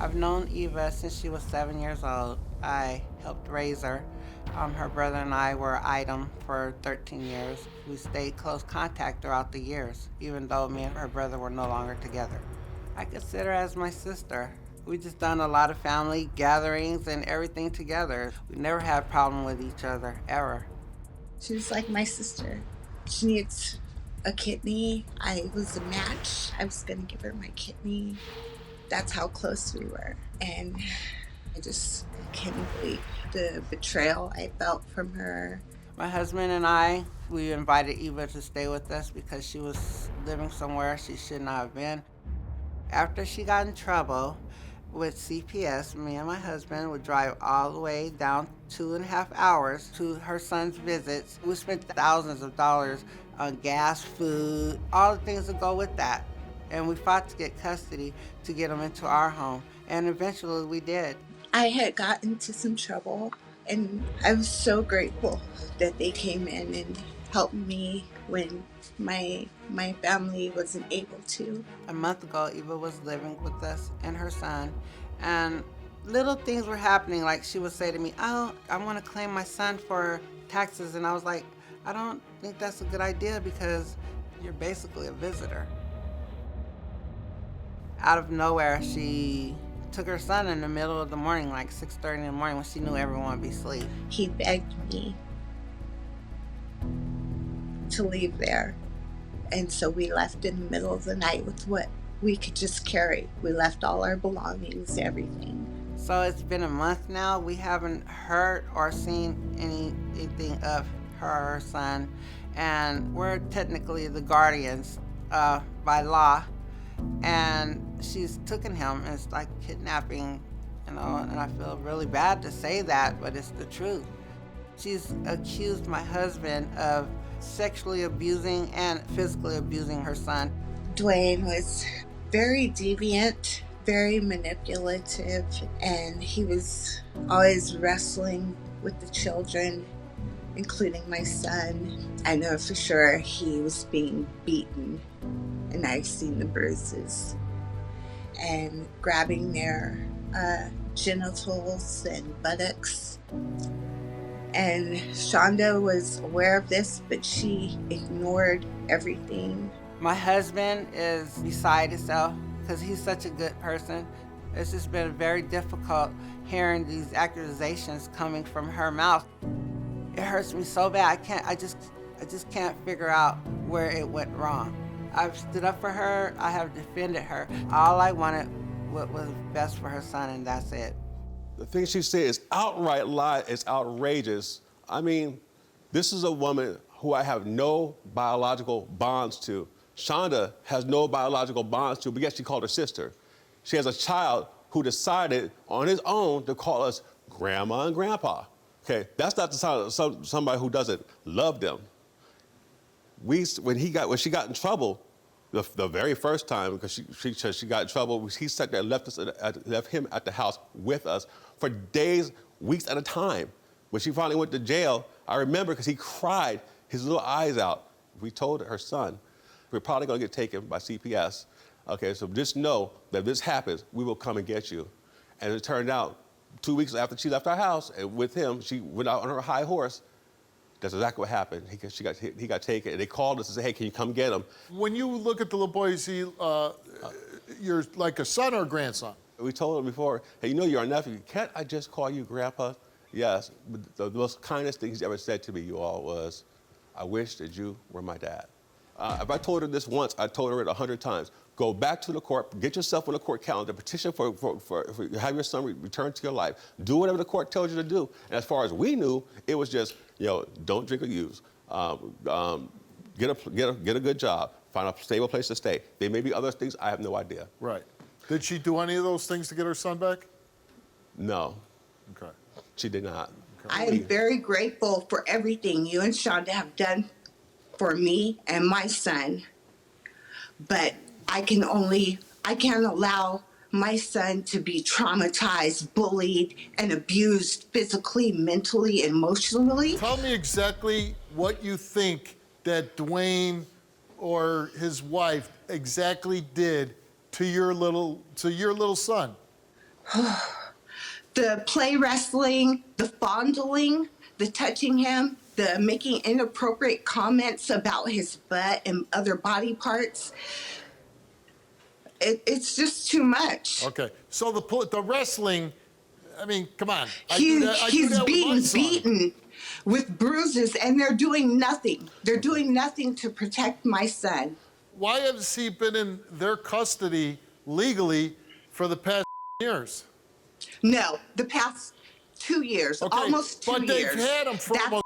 I've known Eva since she was 7 years old. I helped raise her. Her brother and I were item for 13 years. We stayed close contact throughout the years, even though me and her brother were no longer together. I consider her as my sister. We just done a lot of family gatherings and everything together. We never had a problem with each other, ever. She was like my sister. She needs a kidney. I was a match. I was going to give her my kidney. That's how close we were. And I just can't believe the betrayal I felt from her. My husband and I, we invited Eva to stay with us because she was living somewhere she should not have been. After she got in trouble with CPS, me and my husband would drive all the way down 2.5 hours to her son's visits. We spent thousands of dollars on gas, food, all the things that go with that. And we fought to get custody to get them into our home. And eventually we did. I had gotten into some trouble, and I was so grateful that they came in and helped me when my family wasn't able to. A month ago, Eva was living with us and her son, and little things were happening. Like she would say to me, "Oh, I want to claim my son for taxes," and I was like, "I don't think that's a good idea because you're basically a visitor." Out of nowhere, she took her son in the middle of the morning, like 6:30 in the morning, when she knew everyone would be asleep. He begged me to leave there. And so we left in the middle of the night with what we could just carry. We left all our belongings, everything. So it's been a month now. We haven't heard or seen anything of her or her son, and we're technically the guardians by law. And she's taken him. It's like kidnapping, and I feel really bad to say that, but it's the truth. She's accused my husband of sexually abusing and physically abusing her son. Dwayne was very deviant, very manipulative, and he was always wrestling with the children, including my son. I know for sure he was being beaten, and I've seen the bruises, and grabbing their genitals and buttocks. And Shawnda was aware of this, but she ignored everything. My husband is beside himself because he's such a good person. It's just been very difficult hearing these accusations coming from her mouth. It hurts me so bad. I just can't figure out where it went wrong. I've stood up for her. I have defended her. All I wanted was best for her son, and that's it. The thing she said is outright lie. It's outrageous. I mean, this is a woman who I have no biological bonds to. Shawnda has no biological bonds to, but yet she called her sister. She has a child who decided on his own to call us grandma and grandpa. Okay, that's not the sound of somebody who doesn't love them. When she got in trouble, the very first time, because she got in trouble, he sat there and left him at the house with us for days, weeks at a time. When she finally went to jail, I remember because he cried his little eyes out. We told her son, we're probably gonna get taken by CPS. Okay, so just know that if this happens, we will come and get you. And it turned out 2 weeks after she left our house, and with him, she went out on her high horse. That's exactly what happened. He got taken, and they called us and said, "Hey, can you come get him?" When you look at the little boy, you're like a son or a grandson? We told him before, "Hey, you know you're our nephew. Can't I just call you Grandpa?" Yes. But the most kindest thing he's ever said to me, you all, was, "I wish that you were my dad." If I told her this once, I told her it 100 times. Go back to the court, get yourself on the court calendar, petition for have your son returned to your life. Do whatever the court tells you to do. And as far as we knew, it was just, don't drink or use. Get a good job. Find a stable place to stay. There may be other things, I have no idea. Right. Did she do any of those things to get her son back? No. Okay. She did not. Okay. I am very grateful for everything you and Shawnda have done for me and my son, but I can't allow my son to be traumatized, bullied, and abused physically, mentally, emotionally. Tell me exactly what you think that Dwayne or his wife exactly did to your little son. The play wrestling, the fondling, the touching him, the making inappropriate comments about his butt and other body parts. It's just too much. Okay, so the wrestling, I mean, come on. He's being beaten with bruises, and they're doing nothing. They're doing nothing to protect my son. Why has he been in their custody legally for the past years? No, the past 2 years, Okay, almost 2 years. But they've had him for almost,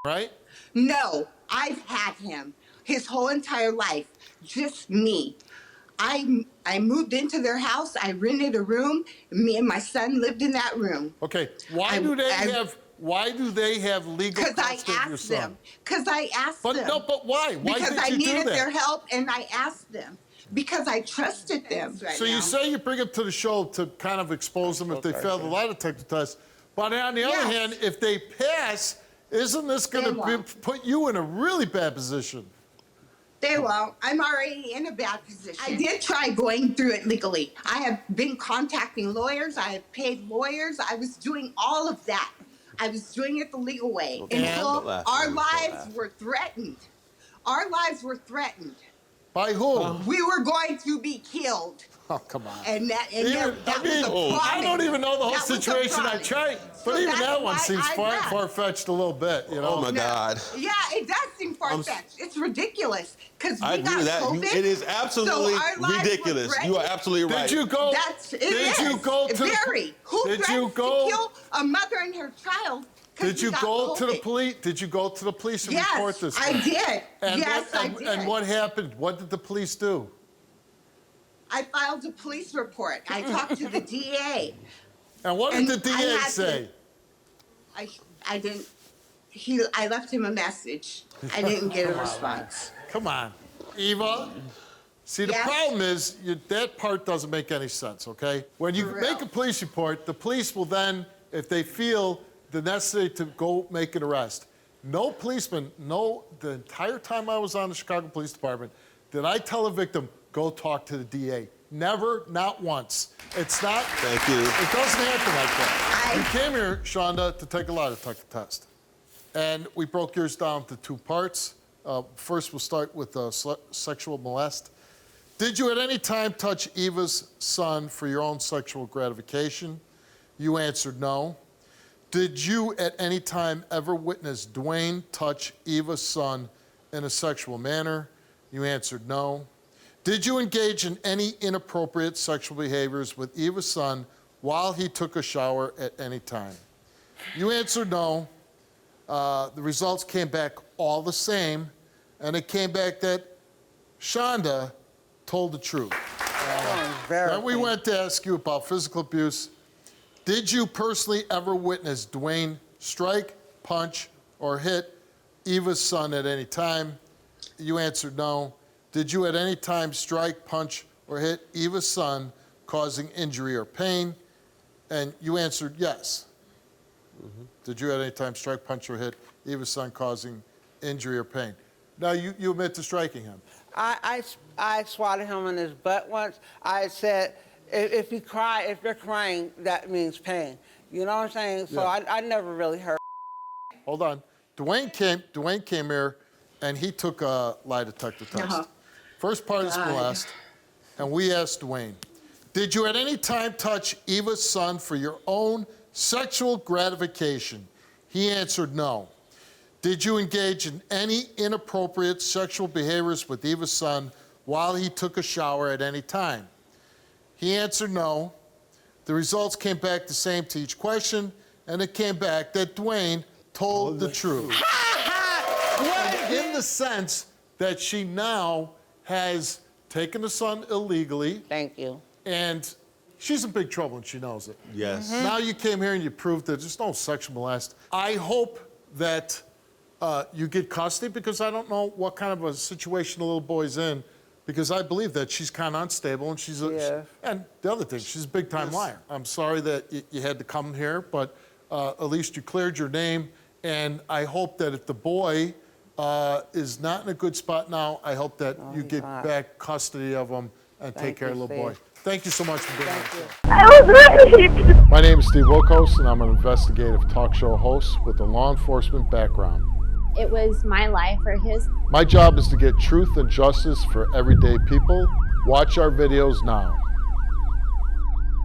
right? No, I've had him his whole entire life, just me. I moved into their house. I rented a room. Me and my son lived in that room. Okay, why do they have legal custody of your son? Because I asked them. But why? Why because did I you do needed that? their help, and I asked them. Because I trusted them. So you say you bring them to the show to kind of expose them if they fail the lie detector test. But on the other hand, if they pass, isn't this going to put you in a really bad position? They won't. I'm already in a bad position. I did try going through it legally. I have been contacting lawyers. I have paid lawyers. I was doing all of that. I was doing it the legal way until our lives were threatened. Our lives were threatened. By whom? We were going to be killed. Oh, come on. And that was a promise. I don't even know the whole situation. I tried, but even that one seems far-fetched a little bit, you know? Oh, my God. Yeah, it does seem far-fetched. It's ridiculous. Because I we agree got with that. COVID. It is absolutely ridiculous. You are absolutely right. Did you go? Did you go to kill a mother and her child? Did you go to the police? Did you go to the police and report this? Yes, I did. I did. And what happened? What did the police do? I filed a police report. I talked to the DA. And what did the DA say? I didn't. I left him a message. I didn't get a response. Come on, Eva. See, the problem is that part doesn't make any sense, okay? When you make a police report, the police will then, if they feel the necessary to go make an arrest. No policeman, the entire time I was on the Chicago Police Department, did I tell a victim, go talk to the DA. Never, not once. It's not. Thank you. It doesn't happen like that. You came here, Shawnda, to take a lie detector test. And we broke yours down to 2 parts. First, we'll start with sexual molest. Did you at any time touch Eva's son for your own sexual gratification? You answered no. Did you at any time ever witness Dwayne touch Eva's son in a sexual manner? You answered no. Did you engage in any inappropriate sexual behaviors with Eva's son while he took a shower at any time? You answered no. The results came back all the same, and it came back that Shawnda told the truth. Then we went to ask you about physical abuse. Did you personally ever witness Dwayne strike, punch, or hit Eva's son at any time? You answered no. Did you at any time strike, punch, or hit Eva's son, causing injury or pain? And you answered yes. Mm-hmm. Did you at any time strike, punch, or hit Eva's son, causing injury or pain? Now, you admit to striking him. I swatted him in his butt once. I said, if you're crying, that means pain. You know what I'm saying? So I never really heard. Hold on. Dwayne came here, and he took a lie detector test. First part is molest, and we asked Dwayne, did you at any time touch Eva's son for your own sexual gratification? He answered no. Did you engage in any inappropriate sexual behaviors with Eva's son while he took a shower at any time? He answered no. The results came back the same to each question, and it came back that Dwayne told the truth. In the sense that she now has taken the son illegally. Thank you. And she's in big trouble, and she knows it. Yes. Now you came here and you proved that there's no sexual molest. I hope that you get custody, because I don't know what kind of a situation the little boy's in, because I believe that she's kind of unstable, and she's and the other thing, she's a big-time liar. I'm sorry that you had to come here, but at least you cleared your name, and I hope that if the boy is not in a good spot now, I hope that you get back custody of him and take care of the little boy. Thank you so much for being on the show. I was raped. My name is Steve Wilkos, and I'm an investigative talk show host with a law enforcement background. It was my life or his. My job is to get truth and justice for everyday people. Watch our videos now.